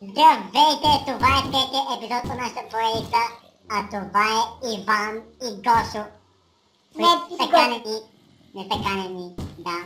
Здравейте, това е третия епизод от нашата поредица, а това е Иван и Гошо. Не са канени, да,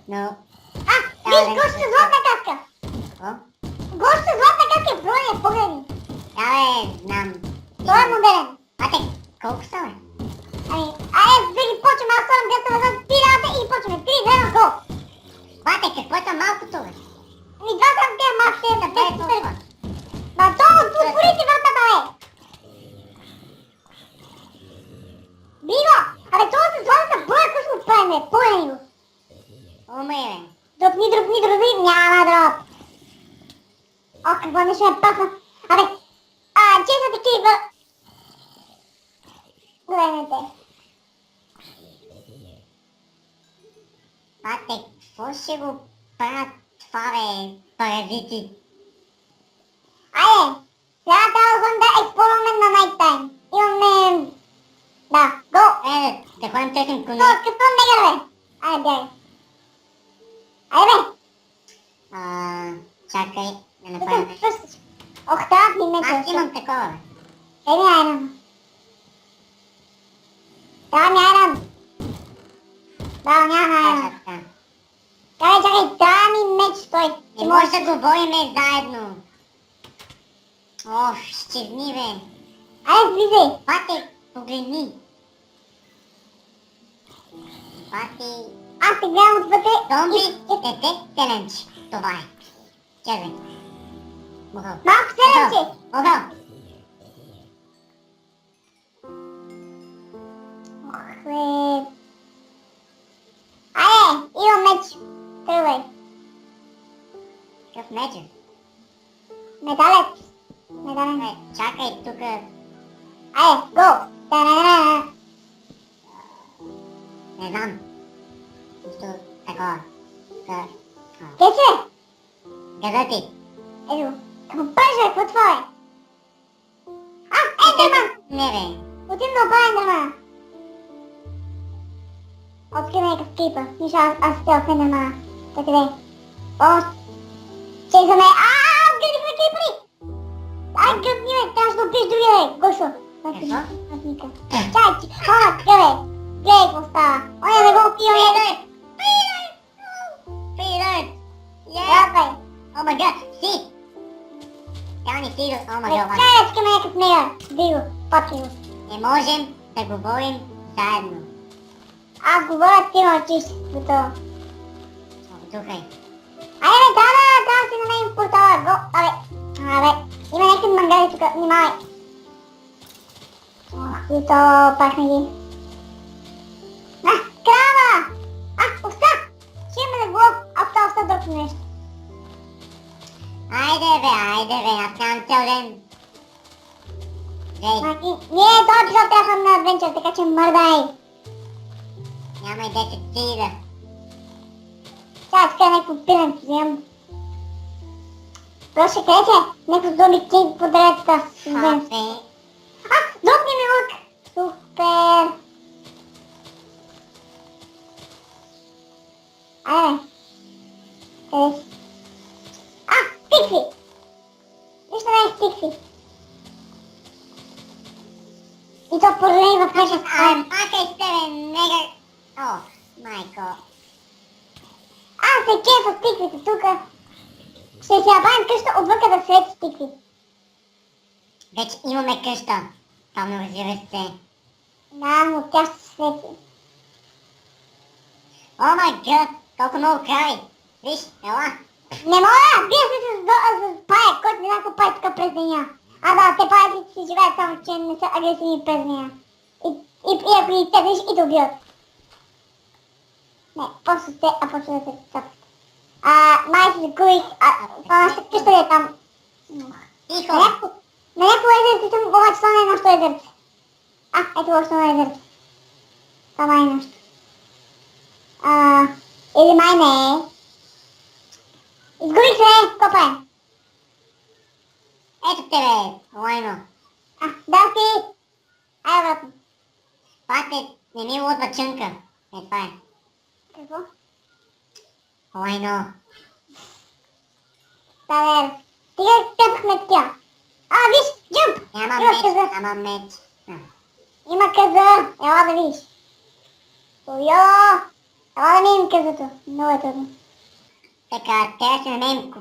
но... Виж, Гошо с златна каска! Какво? Гошо с златна каска в броня, погледни! Да бе, знам. Той е модерен. Колко са бе? Вили почваме, аз ходам гъста назад, ти работа и почваме. 3, 2, го! Какво е малкото бе? Това са те малките, Да бе, толкова. Отвори си вратата, бе! Биго! Това с златната броя, какво ще го правим, бе? Погледни го! Умри Дропни, няма дроп! Какво нещо ме пасна? Че са такива... Гледайте. Какво ще го правят това бе, паразити? Сега трябва да ходим да експлорваме на Night Time. Имаме... Да, го! Да ходим търсим коне. Като негър, бе! Бягай. Бе! Чакай да направим нещо. Трябват ми меча. Аз имам такова бе. Айран. Трябва ми айран. Да, няма айран. Чакай, трябва ми меч, стой. Не може да говориме заедно. Изчезни бе. Влизай. Погледни. Аз те гледам отвътре. Зомби, дете, теленч. Това е. Чакай. Малко теленче. Огъл. Имам меч. Тръгвай. Какъв меч? Медален. Чакай тука. Го. Не знам. Нещо такова. Къде си? Газа ти. Какво правиш, бе? Какво това е? Ендерман! Не бе. Отивам да опая Ендермана. Открива някакъв клипа. Миша, аз стоя в Ендермана. Той къде? Чезаме. Отгледихме клипри! Гъбни, бе, трябваше да опиш другия, бе. Гошо. Какво? Чай, гледай. Гледай какво става. Не го опиваме. Freedom! Давай. О май гад, си! Тя не си, о май гад. Чай, да скаме някакъв негър. Диго, пачи го. Не можем да говорим заедно. Аз говоря, ти мълчиш. Готово. Духай. Трябва да си намерим портала. Го, има някакви мангази тук, внимавай. Готово, пахме ги. Крава! Овца! Ще имаме да глоб, овца дърпне нещо. Айде бе, аз нямам цял ден. Ние този епизод трябва на адвенчър, така че мърдай. Няма и 10 цида. Сега така някакво пирен вземам. Проще, къде че? Някакво зомби кейк по дърветата. Дропни ми лук! Супер! Къде си? Стикси! Виж на мен стикси. И то породени в наша страна. Махай с тебе, негър! Майко. Се кефа стиксите тука. Ще си набавим къща отвънка да свети стикси. Вече имаме къща. Там не разбира се. Да, но тя ще се свети. О май гад, толкова много крави. Виж, ела. Не мога, бия се с пая, който не знам какво прави тук през деня. Те паяците си живеят, само че не са агресивни през деня. И ако ги тепнеш и те убиват. Не, после те, после да се цъпят. Май се загубих, нашата къща е там. Тихо. На някакво езерце съм, обаче това не е нашето езерце. Ето още едно езерце. Това май е нещо. Или май не е. Изгубих се, копай. Ето тебе, лайно. Да си. Обратно. Пате, не ми лутва чънка. Това е. Какво? Лайно. Тавер. Стига тъпхме такива. Виж, джъмп! Нямам Има меч, къза. нямам меч. Има къза. Ела да видиш. Йо! Ела да минем къзато. Много е трудно. Така, трябва да се намерим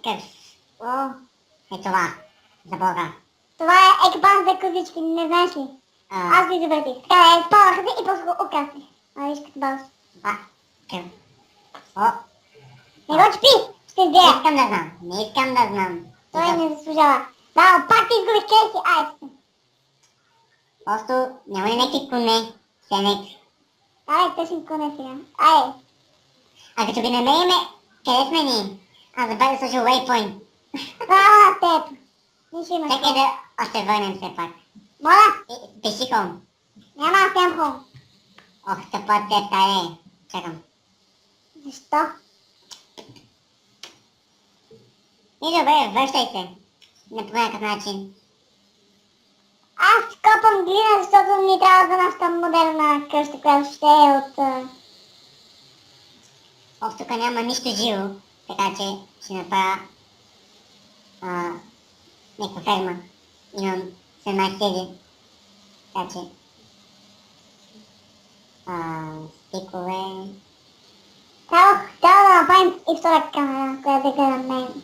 къс. О, е това. За Бога. Това е екипаж за козички, не знаеш ли? Аз ви забратих. Така е, спаваха се и после го украсни. Виж като баус. О, Не го чупи! Ще не избия. искам да знам. Не искам да знам. Той не заслужава. Да, пак ти изгубих Кейси, айде. Просто няма ли някакви коне? Сенек. Айде, тъжни коне сега. Айде. А като ги намериме, къде сме ние? Аз забравя да сложа waypoint. Браво на теб. Нищо имаш. Чакай да още върнем все пак. Моля? Пиши хом. Няма, аз нямам хом. Ох, тъпът е тая. Чакам. Защо? И добре, връщай се. Не по някакъв начин. Аз копам глина, защото ни трябва за нашата модерна къща, която ще е от... Ох, тук няма нищо живо. Така че ще направя някаква ферма. Имам 17 хиляди. Така че... стикове... Трябва да направим и втора камера, която да гледам мен.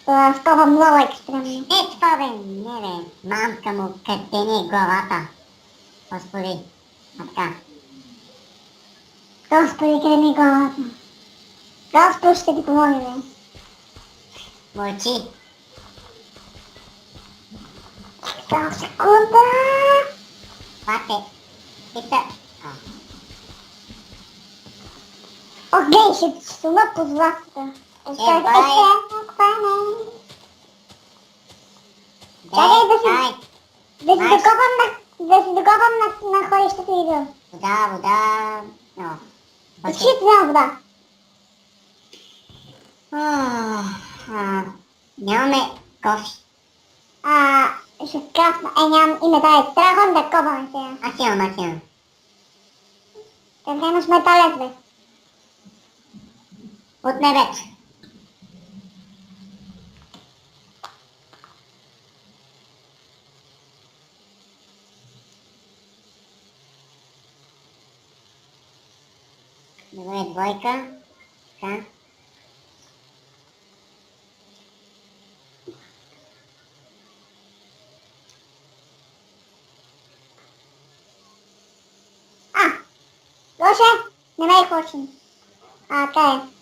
Това става много екстремно. Това бе, не бе, мамка му, къде ни е главата? Господи, а така. Господи, къде ми е главата? Господ ще ти помогне, бе. Мълчи. Само секунда. Пате. Пита. О, гледай, ще сума под властта. Чакай да си докопам на ходището и идва. Вода. Изчит няма вода. Нямаме кофи. Ще крафна. Нямам и метали. Трябва да копаме сега. Аз имам. Къде имаш металет, бе? От небето. Добре, двойка. Така. Лоше, не ме хочем. Така е.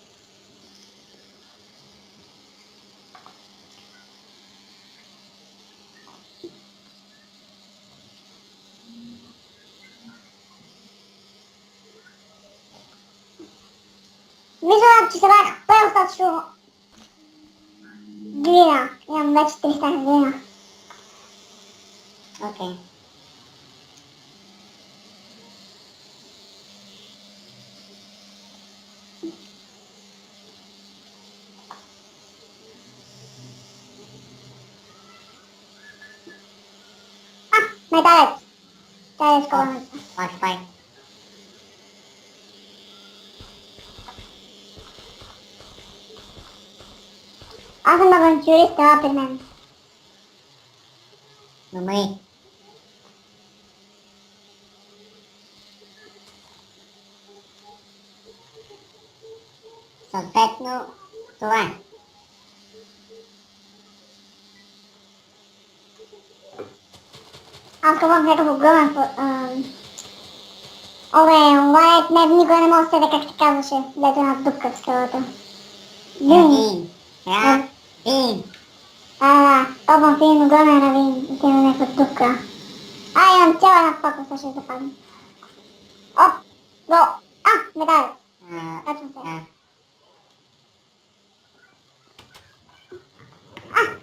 Мисля, че събрах по-достатъчно глина. Имам вече 300 глина. Окей. Металет. Тя е скобана. Пак. Аз съм авантюрист, това при мен. Добре. Съответно, това е. Аз купам някакво гъмен... Лайт, никой не може да седе как ти казваше, дето една дупка в скалата. Вин. Вин. Купам фин, гъмен на вин и ти на някаква дупка. Имам цяла една пака, сега ще западне. Оп, го, медалът. Качвам се.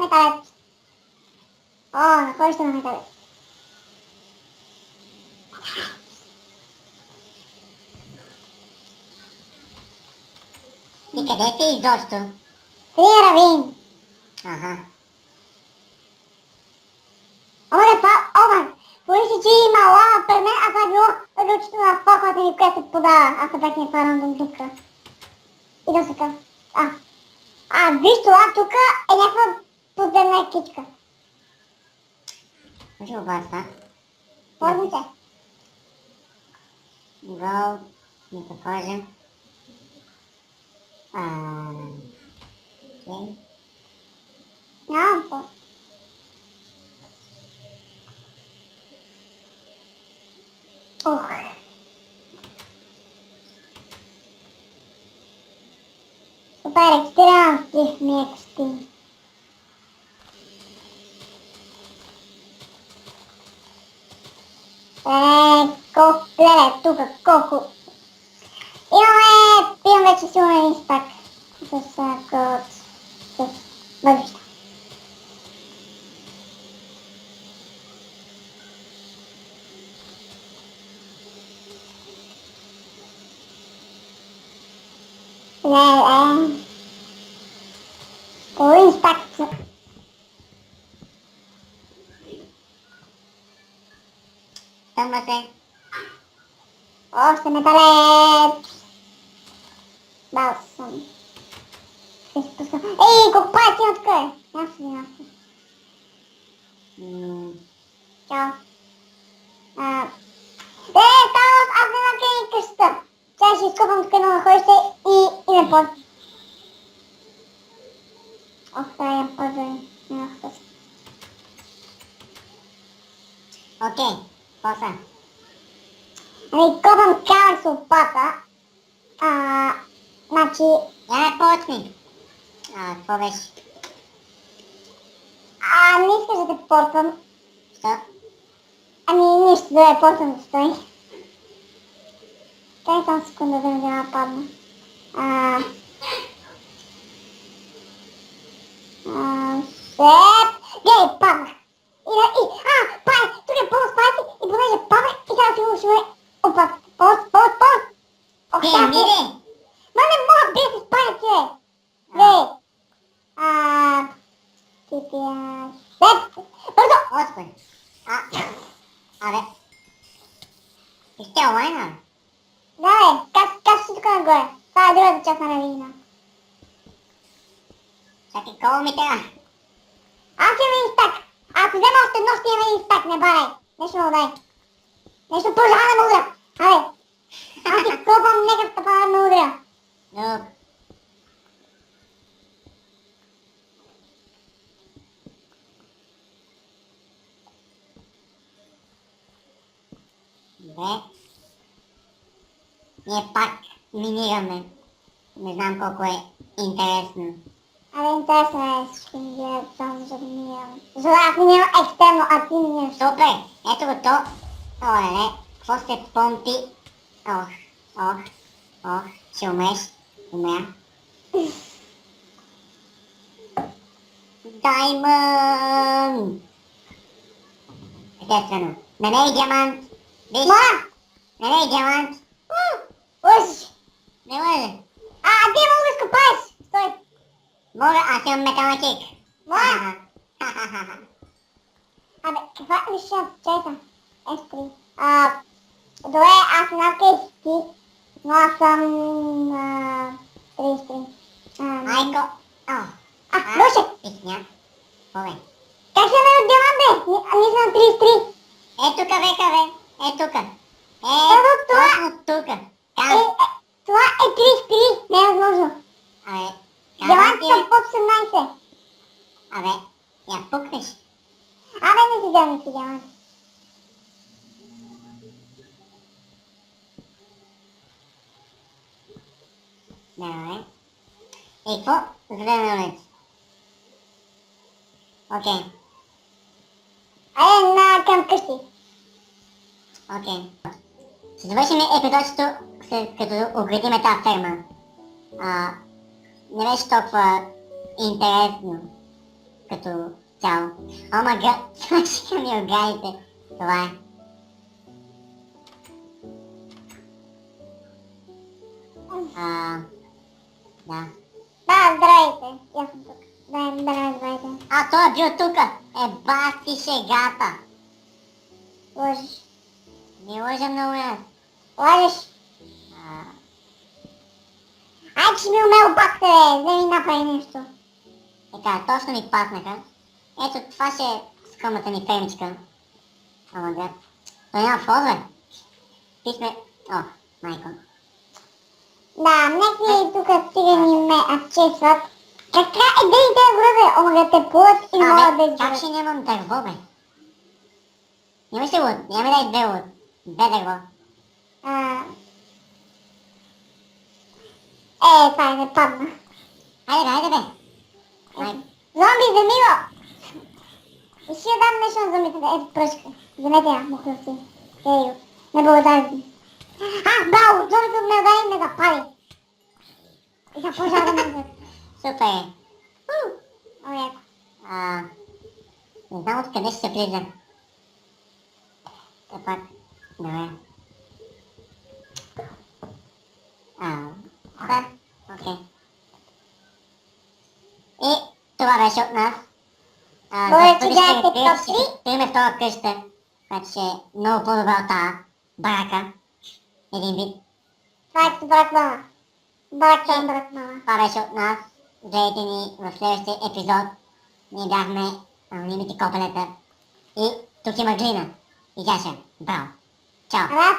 Металет. Находище на металет. И къде си изобщо? Три равин. Аха. Помисли, че има лава пред мен, а това е било лючето на фоквата ми която се подава, ако бях някаква рандом дупка. И да се казва. Виж това тук е някаква подземна кичка. Може обаче. Може се. Гол. Нека кажем. Окей. Нямам по. Ух. Супер, екстремално стих ми е екстрим. Колко гледай тук, колко. Имам вече силно един стак с въглища. Половин стак. Тъмна се. Още металец. Бал съм. Ей, колко паяци има тук е? Ясно. Чао. Става, аз не знам къде е къщата. Сега ще изкопам тук едно находище и ме под. Трябва имам пазари. Окей, после. Копам камък с лопата. Значи... Я ме почни. Какво беше? Не искаш да те портвам. Що? Нищо да я портвам да стои. Чай само секунда да ми да падна. Гей, паднах. Пай, тук е пълно спайци и понеже паднах и сега си го ушивай. Опа, полз. Гей, мире! Ма не мога без спайци, бе. Гей. Бързо! Господи. Абе. Ще онлайна? Да, бе, каш си тук нагоре. Това е другата част на равнина. Чакай, колко ми трябва? Аз имам един стак. Ако взема още едно, ще имам един стак, не барай. Нещо му дай. Нещо продължава да ме удря. Абе, аз ти копам, нека стъпа да ме удря. Добре. Добре. Ние пак минираме. Не знам колко е интересно. Интересно е всички ми гледат само защото минирам. Защото аз минирам екстремно, а ти минираш. Супер! Ето го то. Оле, какво се помпи? Ще умреш. Умря. Даймънд! Естествено. Намери диамант. Виж. Намери диамант. Лъжиш. Не може. Ти мога да изкопаеш. Стой. Мога, аз имам метална кик. Мога. Каква е висша чайта? F3. Добре, аз съм над 30, но аз съм 33. Айко. Лоше! Писня. Оле. Как ще ме диамант, бе? Ние съм 33. Тука, бе. Тука. Това- Точно тука. Това е 33. Не е възможно. Абе, Диаманти съм под 18. Абе, я пукнеш. Не си диаманти. Добре. И какво? За да ме улети. Окей. Към къщи. Окей. Ще завършим епизодчето, след като оградиме тази ферма. Не беше толкова интересно като цяло. О май гад, свършиха ми оградите. Това е. Да. Здравейте. Я съм тук. Да ме разберете. Той е бил тука. Баси шегата. Лъжиш. Не лъжа много аз. Лъжиш. Как ще ми умел бахте, бе? Да ми направи нещо. Така, точно ни паснаха. Ето това ще е скромната ни фермичка. Ама да. Той няма входове. Ти сме... О, майко. Да, някакви тук цигани ме абчесват. Каква е да и те грозе? Ама да те плуват и не могат да Абе, как изберат. ще нямам дърво, бе? Нямаш ли луд? Няма да е две луд. Две дърво. Това не падна. Хайде бе. Майко. Зомби, вземи го! И ще я дам нещо на зомбите. Ето пръчка. Вземете я, мухлюци. Ей го. Неблагодарни. Браво! Зомбите ме удари и ме запали. И за пожар да ме взят. Супер е. О, яко. Не знам откъде ще се влиза. Та пак. Добре. Да, окей. И това беше от нас. Добре, че гледахте топ 3. Ще имаме втора къща, която ще е много по-добра от тази барака. Един вид. Това е като брат мама. Брат мама. Това беше от нас. Гледайте ни в следващия епизод. Ние бяхме анонимните копелета. И тук има глина. И тя ще. Браво. Чао. Раз.